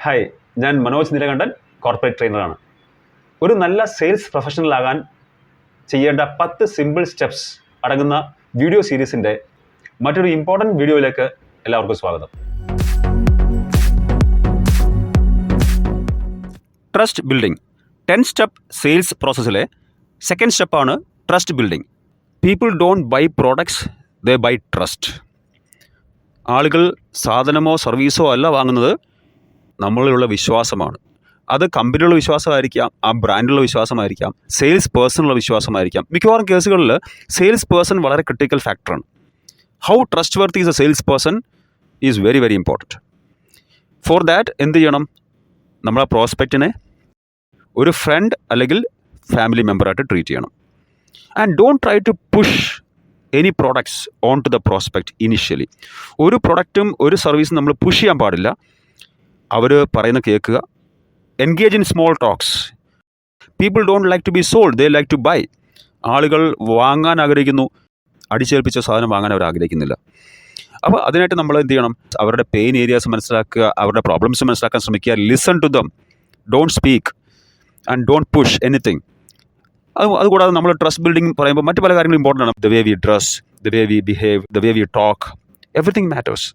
Hi, ഞാൻ Manoj നിലകണ്ഠൻ, corporate ട്രെയിനറാണ്. ഒരു നല്ല സെയിൽസ് പ്രൊഫഷണൽ ആകാൻ ചെയ്യേണ്ട 10 സിമ്പിൾ സ്റ്റെപ്സ് അടങ്ങുന്ന വീഡിയോ സീരീസിൻ്റെ മറ്റൊരു ഇമ്പോർട്ടൻറ്റ് വീഡിയോയിലേക്ക് എല്ലാവർക്കും സ്വാഗതം. ട്രസ്റ്റ് ബിൽഡിംഗ് 10 സ്റ്റെപ്പ് സെയിൽസ് പ്രോസസ്സിലെ സെക്കൻഡ് സ്റ്റെപ്പാണ് trust building. People don't buy products, they buy trust. ആളുകൾ സാധനമോ സർവീസോ അല്ല വാങ്ങുന്നത്, നമ്മളിലുള്ള വിശ്വാസമാണ്. അത് കമ്പനിയുള്ള വിശ്വാസമായിരിക്കാം, ആ ബ്രാൻഡിലുള്ള വിശ്വാസമായിരിക്കാം, സെയിൽസ് പേഴ്സണുള്ള വിശ്വാസമായിരിക്കാം. മിക്കവാറും കേസുകളിൽ സെയിൽസ് പേഴ്സൺ വളരെ ക്രിട്ടിക്കൽ ഫാക്ടറാണ്. How trustworthy is a sales person is very very important. For that എന്ത് ചെയ്യണം? നമ്മളെ പ്രോസ്പെക്റ്റിനെ ഒരു ഫ്രണ്ട് അല്ലെങ്കിൽ ഫാമിലി മെമ്പറായിട്ട് ട്രീറ്റ് ചെയ്യണം. And don't try to push any products on to the prospect initially. ഒരു പ്രൊഡക്റ്റും ഒരു സർവീസും നമ്മൾ പുഷ് ചെയ്യാൻ പാടില്ല. അവർ പറയുന്ന കേൾക്കുക. Engage in small talks. People don't like to be sold, they like to buy. ആളുകൾ വാങ്ങാൻ ആഗ്രഹിക്കുന്നു, അടിച്ചേൽപ്പിച്ച സാധനം വാങ്ങാൻ അവർ ആഗ്രഹിക്കുന്നില്ല. അപ്പോൾ അതിനായിട്ട് നമ്മൾ എന്ത് ചെയ്യണം? അവരുടെ പെയിൻ ഏരിയാസ് മനസ്സിലാക്കുക, അവരുടെ പ്രോബ്ലംസ് മനസ്സിലാക്കാൻ ശ്രമിക്കുക. Listen to them, don't speak and don't push anything. അതുകൂടാതെ നമ്മൾ ട്രസ്റ്റ് ബിൽഡിംഗ് പറയുമ്പോൾ മറ്റു പല കാര്യങ്ങളും ഇമ്പോർട്ടൻ്റ് ആണ്. The way we dress, the way we behave, the way we talk, everything matters.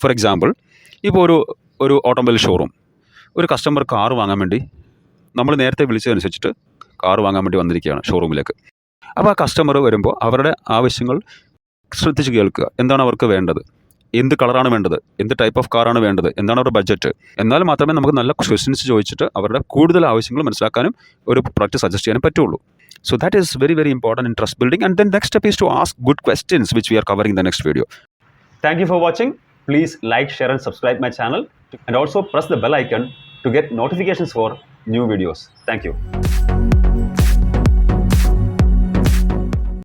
For example, ഇപ്പോൾ ഒരു ഓട്ടോമൊബൈൽ ഷോറൂം, ഒരു കസ്റ്റമർ കാറ് വാങ്ങാൻ വേണ്ടി നമ്മൾ നേരത്തെ വിളിച്ചതനുസരിച്ചിട്ട് കാറ് വാങ്ങാൻ വേണ്ടി വന്നിരിക്കുകയാണ് ഷോറൂമിലേക്ക്. അപ്പോൾ ആ കസ്റ്റമർ വരുമ്പോൾ അവരുടെ ആവശ്യങ്ങൾ ശ്രദ്ധിച്ച് കേൾക്കുക. എന്താണ് അവർക്ക് വേണ്ടത്, എന്ത് കളറാണ് വേണ്ടത്, എന്ത് ടൈപ്പ് ഓഫ് കാറാണ് വേണ്ടത്, എന്താണ് അവരുടെ ബഡ്ജറ്റ്. എന്നാൽ മാത്രമേ നമുക്ക് നല്ല ക്വസ്റ്റ്യൻസ് ചോദിച്ചിട്ട് അവരുടെ കൂടുതൽ ആവശ്യങ്ങൾ മനസ്സിലാക്കാനും ഒരു പ്രൊഡക്റ്റ് സജസ്റ്റ് ചെയ്യാനും പറ്റുള്ളൂ. So that is very very important in trust building. And then next step is to ask good questions, which we are covering in the next video. Thank you for watching. Please like, share and subscribe my channel, and also press the bell icon to get notifications for new videos. Thank you.